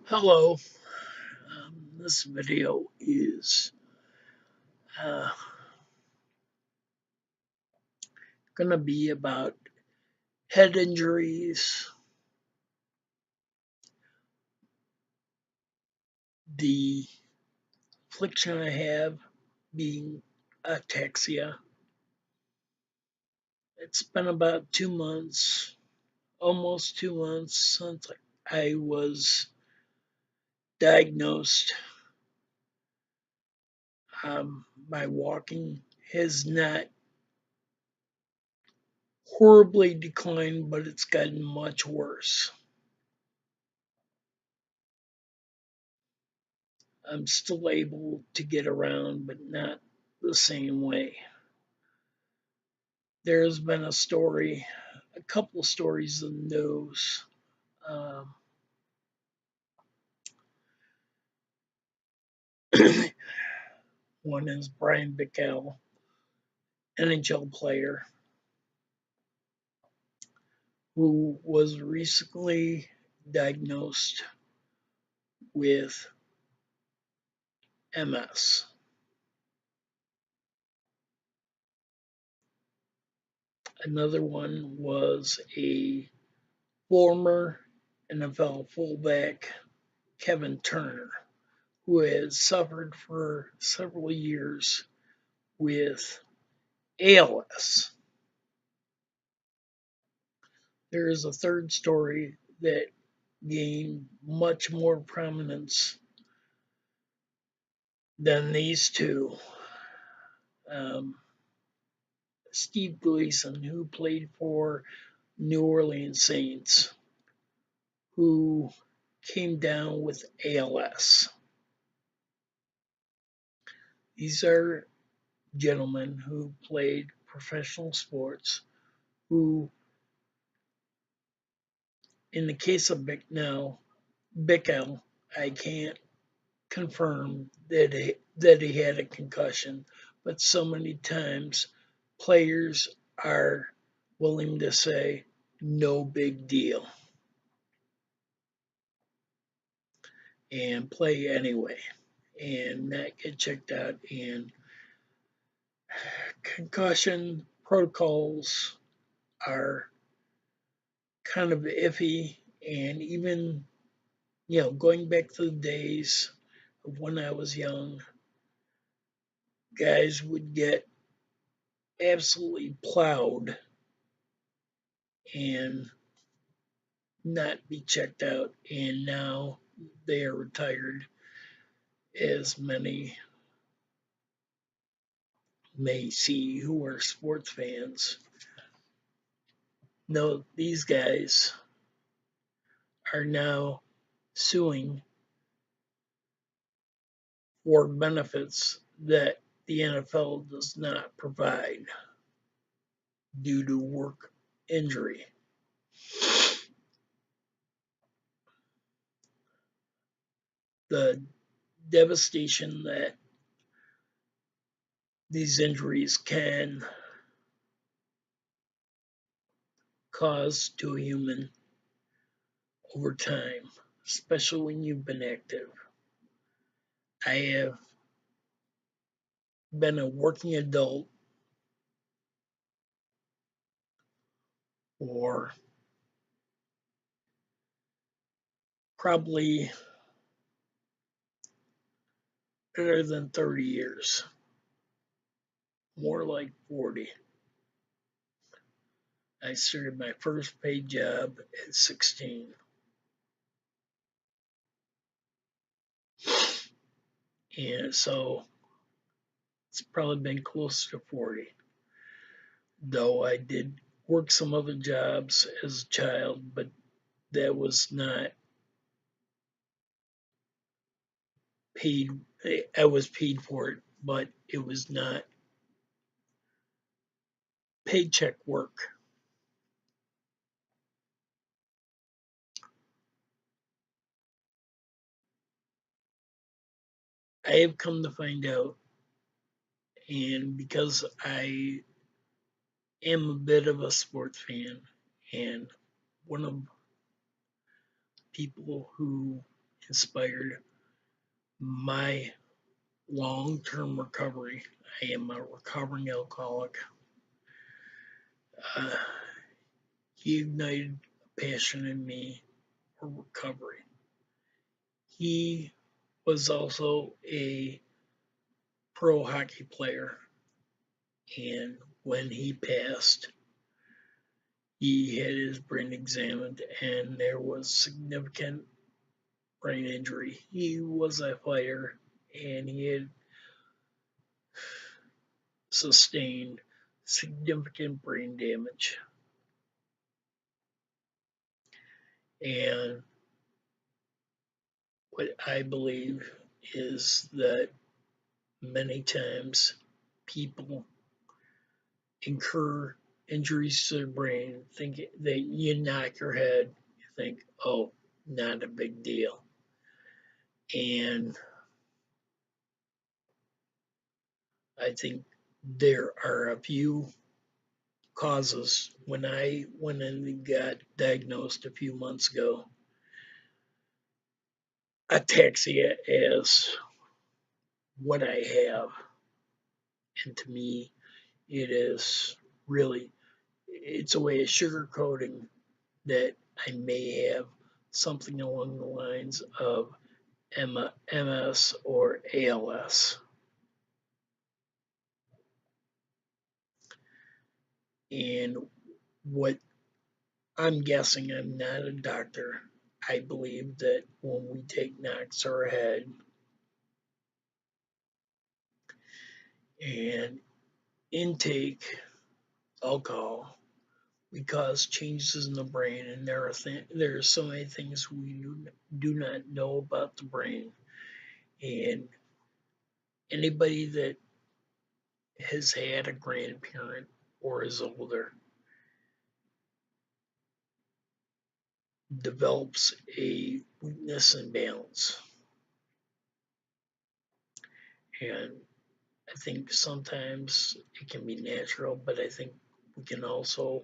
Hello, this video is uh, going to be about head injuries, the affliction I have being ataxia. It's been about 2 months, almost 2 months since I was diagnosed. My walking has not horribly declined, but it's gotten much worse. I'm still able to get around, but not the same way. There's been a couple stories in the news. Um, One is Brian Bickell, NHL player, who was recently diagnosed with MS. Another one was a former NFL fullback, Kevin Turner, who has suffered for several years with ALS. There is a third story that gained much more prominence than these two. Um, Steve Gleason, who played for New Orleans Saints, who came down with ALS. These are gentlemen who played professional sports, who, in the case of Bickell, I can't confirm that he had a concussion, but so many times players are willing to say no big deal and play anyway and not get checked out. And concussion protocols are kind of iffy. And even, going back to the days of when I was young, guys would get absolutely plowed and not be checked out. And now they are retired, as many may see who are sports fans. No, these guys are now suing for benefits that the NFL does not provide due to work injury. The devastation that these injuries can cause to a human over time, especially when you've been active. I have been a working adult for probably better than 30 years, more like 40. I started my first paid job at 16. And so it's probably been close to 40. Though I did work some other jobs as a child, but that was not paid. I was paid for it, but it was not paycheck work. I have come to find out, and because I am a bit of a sports fan, and one of people who inspired my long-term recovery. I am a recovering alcoholic. Uh, he ignited a passion in me for recovery. He was also a pro hockey player, and when he passed, he had his brain examined, and there was significant brain injury. He was a fighter, and he had sustained significant brain damage. And what I believe is that many times people incur injuries to their brain, think that you knock your head, you think, oh, not a big deal. And I think there are a few causes. When I went and got diagnosed a few months ago, ataxia is what I have. And to me, it is really, it's a way of sugarcoating that I may have something along the lines of MS or ALS. And what I'm guessing, I'm not a doctor. I believe that when we take knocks to our head and intake alcohol, we cause changes in the brain, and there are so many things we do not know about the brain. And anybody that has had a grandparent or is older develops a weakness and balance. And I think sometimes it can be natural, but I think we can also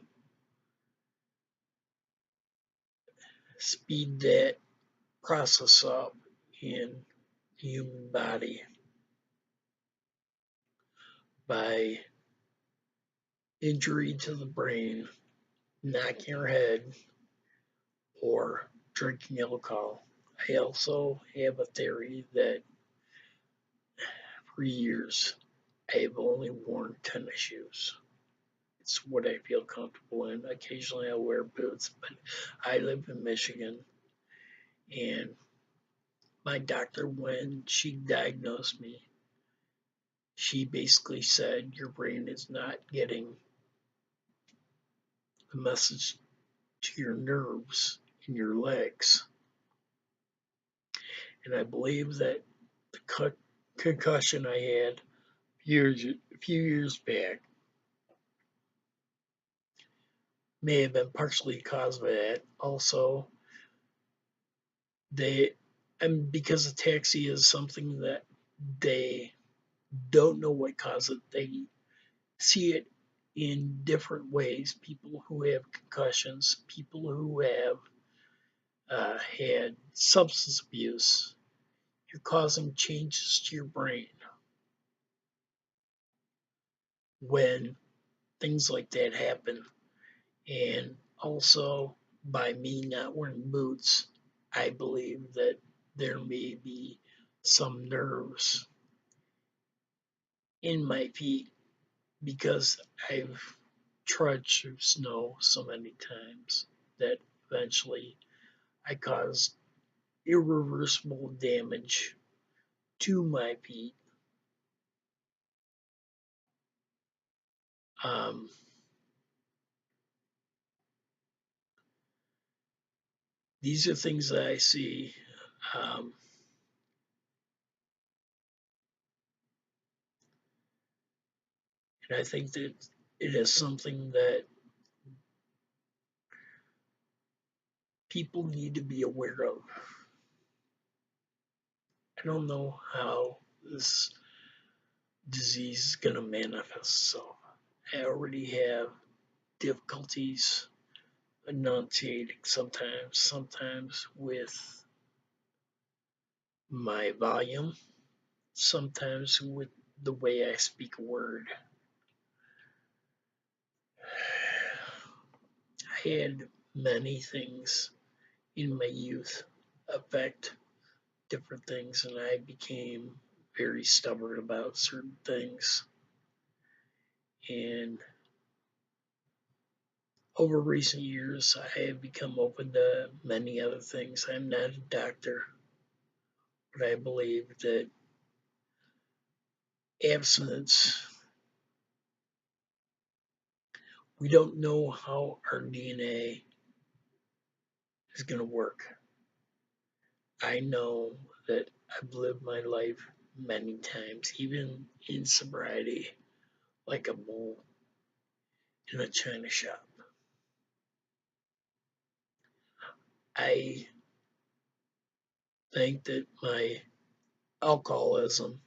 speed that process up in the human body by injury to the brain, knocking your head, or drinking alcohol. I also have a theory that for years I have only worn tennis shoes. It's what I feel comfortable in. Occasionally I wear boots, but I live in Michigan, and my doctor, when she diagnosed me, she basically said, your brain is not getting the message to your nerves in your legs. And I believe that the concussion I had a few years back may have been partially caused by that. Also, they, and because ataxia is something that they don't know what caused it, they see it in different ways. People who have concussions, people who have had substance abuse, you're causing changes to your brain when things like that happen. And also, by me not wearing boots, I believe that there may be some nerves in my feet because I've trudged through snow so many times that eventually I caused irreversible damage to my feet. Um, these are things that I see. Um, and I think that it is something that people need to be aware of. I don't know how this disease is going to manifest itself. I already have difficulties enunciating sometimes with my volume, sometimes with the way I speak a word. I had many things in my youth affect different things, and I became very stubborn about certain things. And over recent years, I have become open to many other things. I'm not a doctor, but I believe that abstinence, we don't know how our DNA is going to work. I know that I've lived my life many times, even in sobriety, like a mole in a china shop. I think that my alcoholism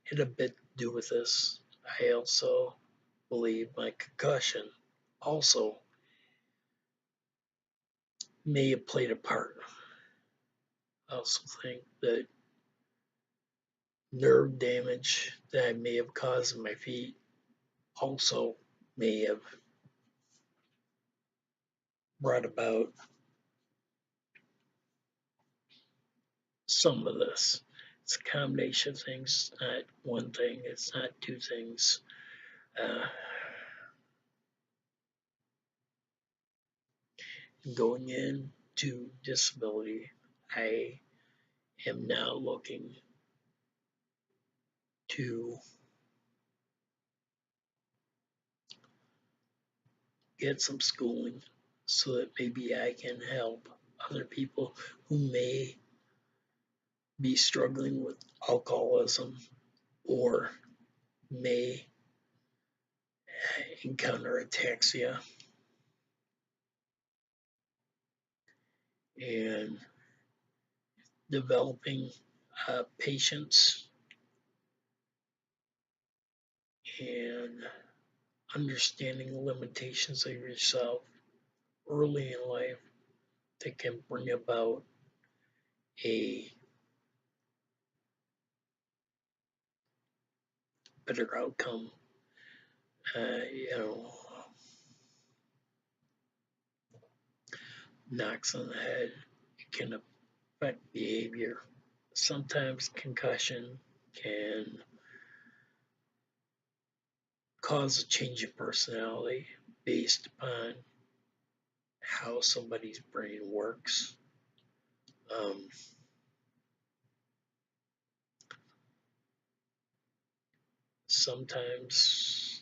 had a bit to do with this. I also believe my concussion also may have played a part. I also think that nerve damage that I may have caused in my feet also may have brought about some of this. It's a combination of things, not one thing, it's not two things. Uh, Going into disability, I am now looking to get some schooling so that maybe I can help other people who may be struggling with alcoholism or may encounter ataxia, and developing patience and understanding the limitations of yourself early in life that can bring about a better outcome. You know, knocks on the head can affect behavior. Sometimes concussion can cause a change in personality based upon how somebody's brain works. Um, Sometimes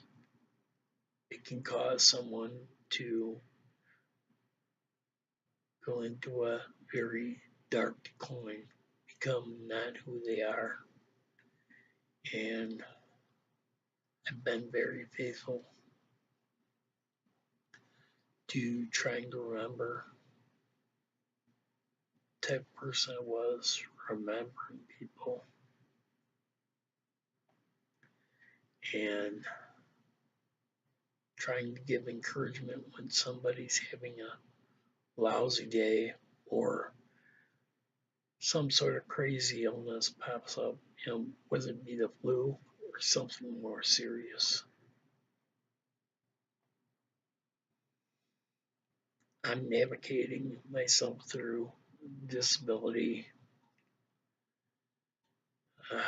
it can cause someone to go into a very dark decline, become not who they are. And I've been very faithful to trying to remember the type of person I was, remembering people, and trying to give encouragement when somebody's having a lousy day or some sort of crazy illness pops up, whether it be the flu or something more serious. I'm navigating myself through disability, uh,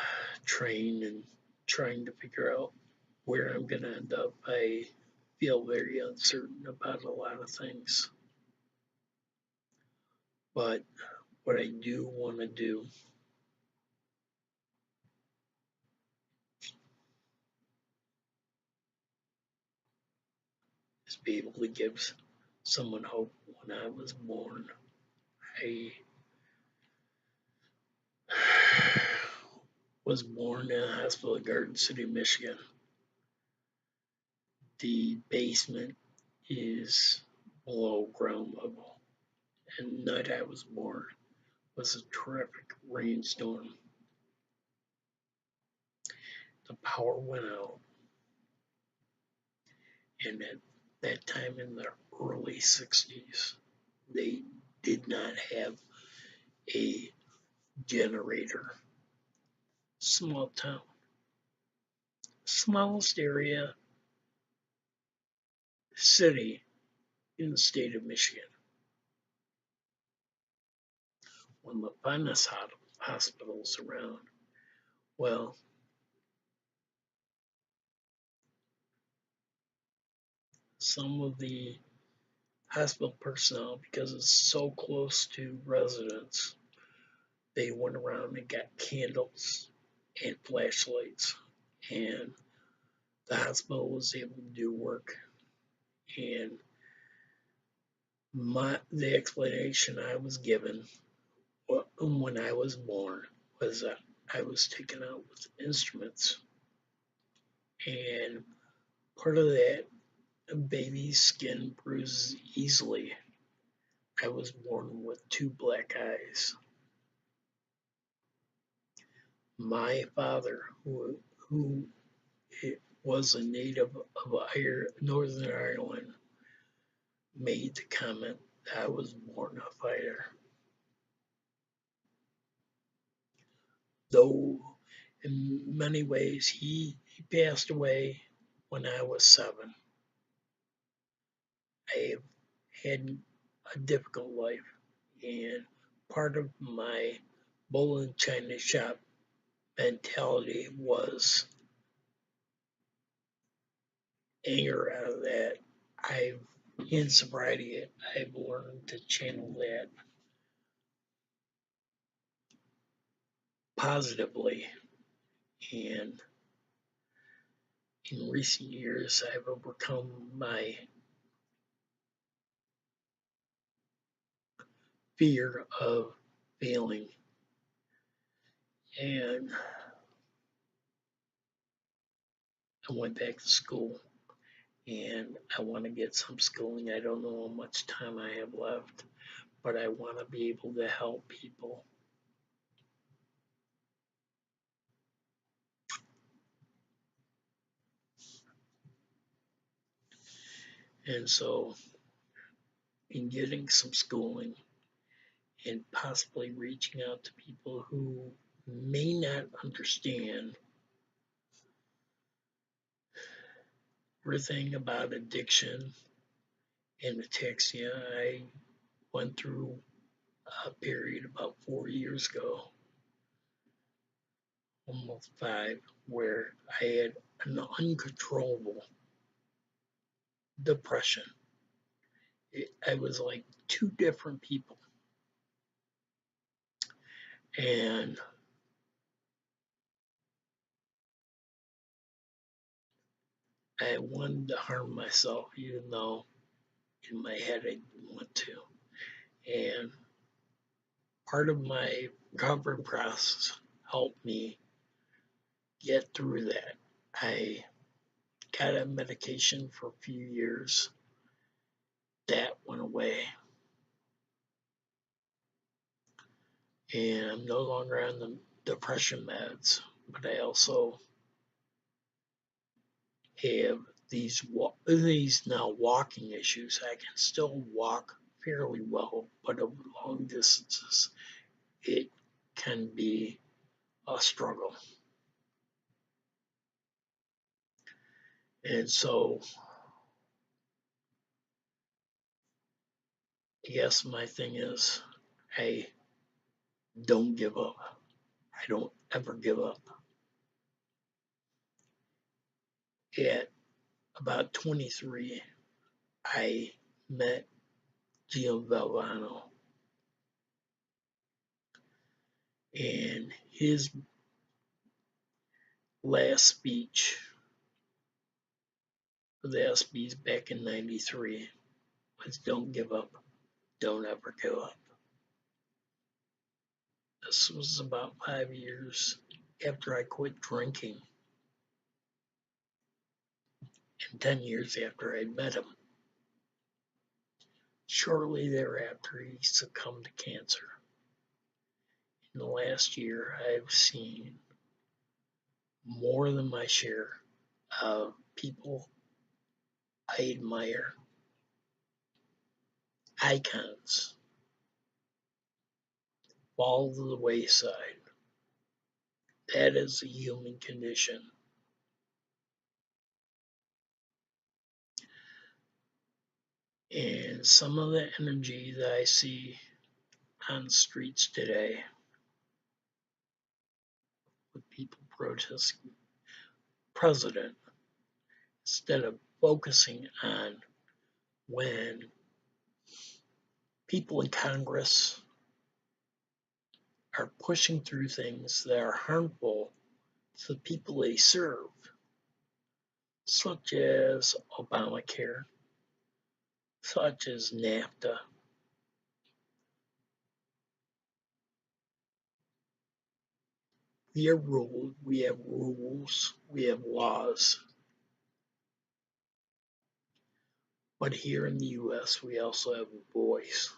train, and trying to figure out where I'm going to end up. I feel very uncertain about a lot of things. But what I do want to do is be able to give someone hope. When I was born, I was born in a hospital in Garden City, Michigan. The basement is below ground level. And the night I was born was a terrific rainstorm. The power went out, and at that time in the early 60s, they did not have a generator. Small town, smallest area, city in the state of Michigan. One of the finest hospitals around. Well, some of the hospital personnel, because it's so close to residents, they went around and got candles and flashlights, and the hospital was able to do work. And the explanation I was given when I was born was that I was taken out with instruments, and part of that, baby's skin bruises easily. I was born with two black eyes. My father, who was a native of Northern Ireland, made the comment that I was born a fighter. Though in many ways he passed away when I was 7. I have had a difficult life, and part of my bull in China shop mentality was anger out of that. In sobriety, I've learned to channel that positively, and in recent years, I've overcome my fear of failing, and I went back to school, and I want to get some schooling. I don't know how much time I have left, but I want to be able to help people. And so, in getting some schooling and possibly reaching out to people who may not understand everything about addiction and ataxia, I went through a period about 4 years ago, almost 5, where I had an uncontrollable depression. I was like two different people. And I wanted to harm myself, even though in my head I didn't want to. And part of my recovery process helped me get through that. I got a medication for a few years. That went away. And I'm no longer on the depression meds, but I also have these now walking issues. I can still walk fairly well, but over long distances, it can be a struggle. And so, yes, my thing is, I don't give up. I don't ever give up. At about 23, I met Gio Valvano, and his last speech for the ESPYs back in '93 was "Don't give up, don't ever give up." This was about 5 years after I quit drinking, and 10 years after I met him. Shortly thereafter, he succumbed to cancer. In the last year, I've seen more than my share of people I admire, icons, fall to the wayside. That is a human condition. And some of the energy that I see on the streets today with people protesting president instead of focusing on when people in Congress are pushing through things that are harmful to the people they serve, such as Obamacare, such as NAFTA. We are ruled, we have rules, we have laws. But here in the US, we also have a voice.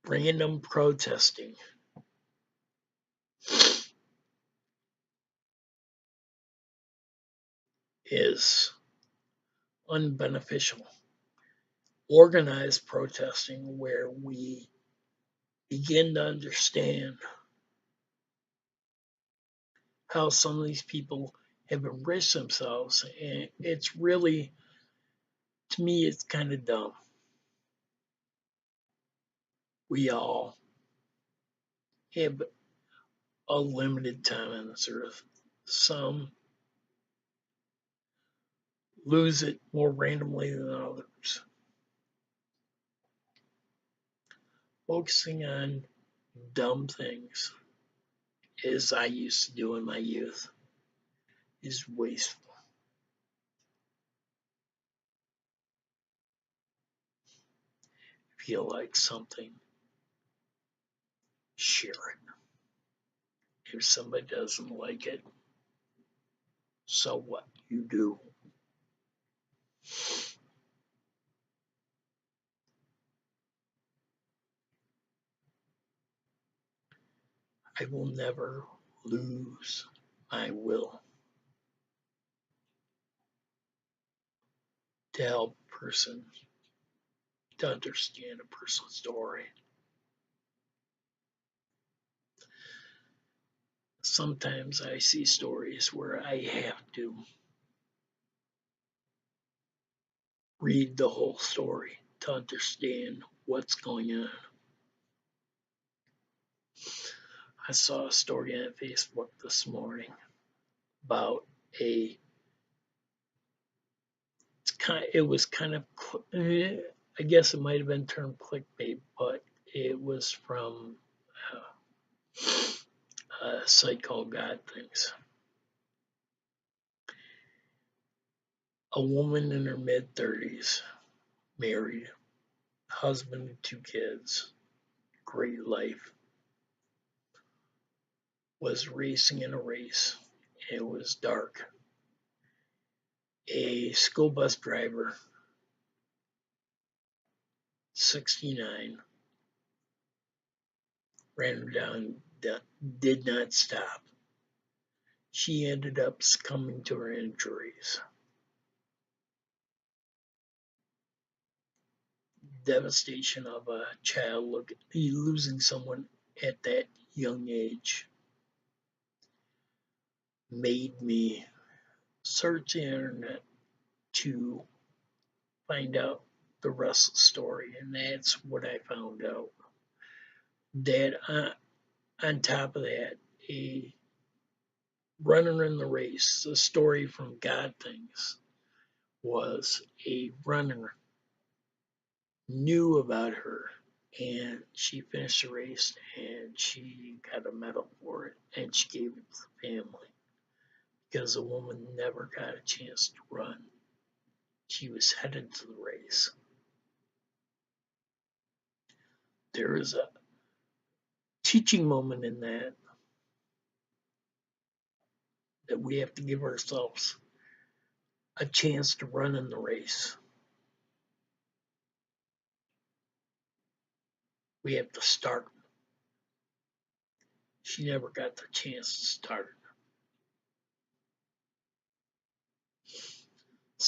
Random protesting is unbeneficial. Organized protesting, where we begin to understand how some of these people have enriched themselves, and it's really, to me, it's kind of dumb. We all have a limited time on this earth. Some lose it more randomly than others. Focusing on dumb things, as I used to do in my youth, is wasteful. If you like something, share it. If somebody doesn't like it, so what? You do. I will never lose my will to help a person to understand a person's story. Sometimes I see stories where I have to read the whole story to understand what's going on. I saw a story on Facebook this morning about a. It was kind of. I guess it might have been termed clickbait, but it was from a site called God Things. A woman in her mid 30s, married, husband and 2 kids, great life, was racing in a race. It was dark. A school bus driver, 69, ran her down, did not stop. She ended up succumbing to her injuries. Devastation of a child losing someone at that young age made me search the internet to find out the rest of the story, and that's what I found out. That on top of that, a runner in the race, the story from God Things, was a runner knew about her, and she finished the race and she got a medal for it, and she gave it to the family because the woman never got a chance to run. She was headed to the race. There is a teaching moment in that we have to give ourselves a chance to run in the race. We have to start. She never got the chance to start.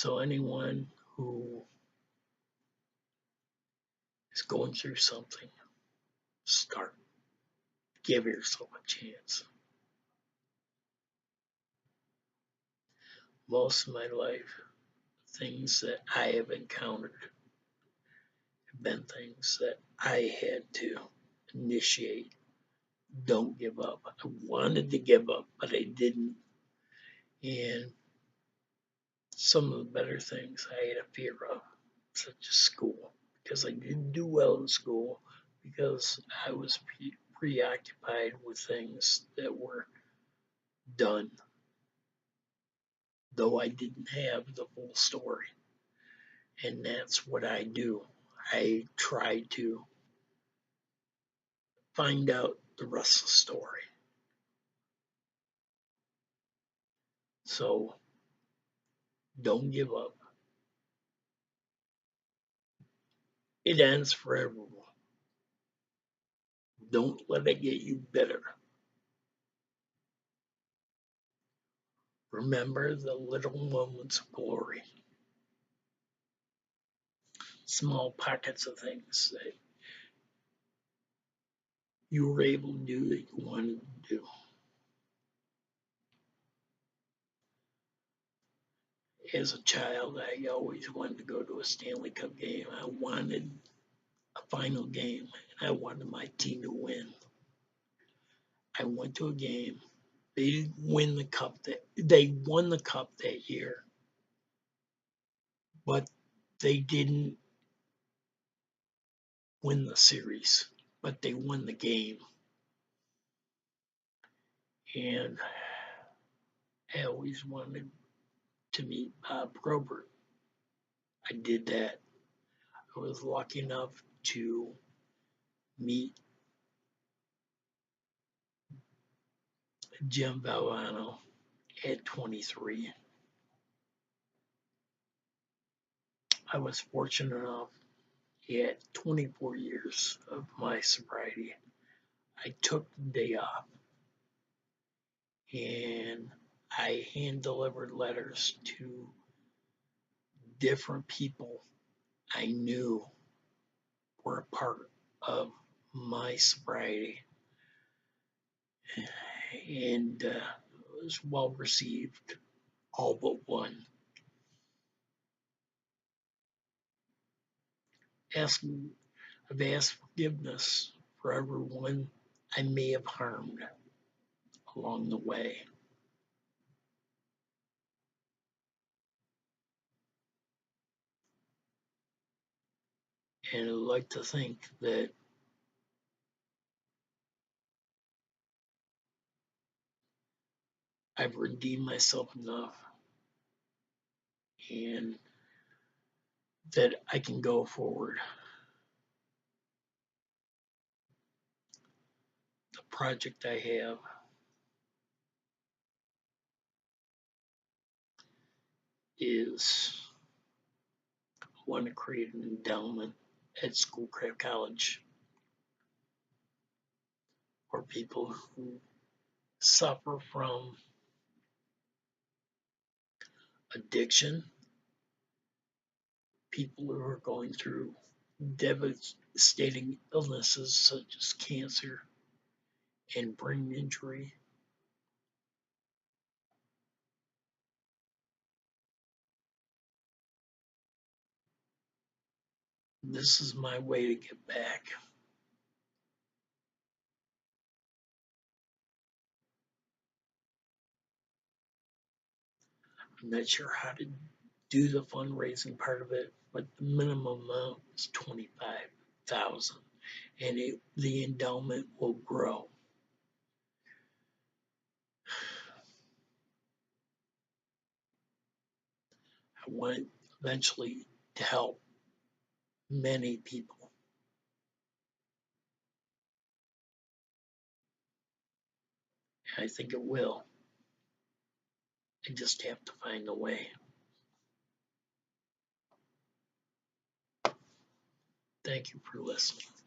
So anyone who is going through something, start. Give yourself a chance. Most of my life, things that I have encountered have been things that I had to initiate. Don't give up. I wanted to give up, but I didn't. And some of the better things I had a fear of, such as school, because I didn't do well in school because I was preoccupied with things that were done, though I didn't have the full story. And that's what I do. I try to find out the rest of the story. So don't give up. It ends for everyone. Don't let it get you bitter. Remember the little moments of glory, small pockets of things that you were able to do that you wanted to do. As a child, I always wanted to go to a Stanley Cup game. I wanted a final game, and I wanted my team to win. I went to a game. They didn't win the cup. They won the cup that year, but they didn't win the series. But they won the game, and I always wanted to meet Bob Probert. I did that. I was lucky enough to meet Jim Valvano at 23. I was fortunate enough at 24 years of my sobriety, I took the day off and I hand delivered letters to different people I knew were a part of my sobriety, and it was well received, all but one. Asking, I've asked forgiveness for everyone I may have harmed along the way. And I'd like to think that I've redeemed myself enough and that I can go forward. The project I have is I want to create an endowment at Schoolcraft College for people who suffer from addiction, people who are going through devastating illnesses such as cancer and brain injury. This is my way to get back. I'm not sure how to do the fundraising part of it, but the minimum amount is 25,000, and the endowment will grow. I want eventually to help many people. I think it will. I just have to find a way. Thank you for listening.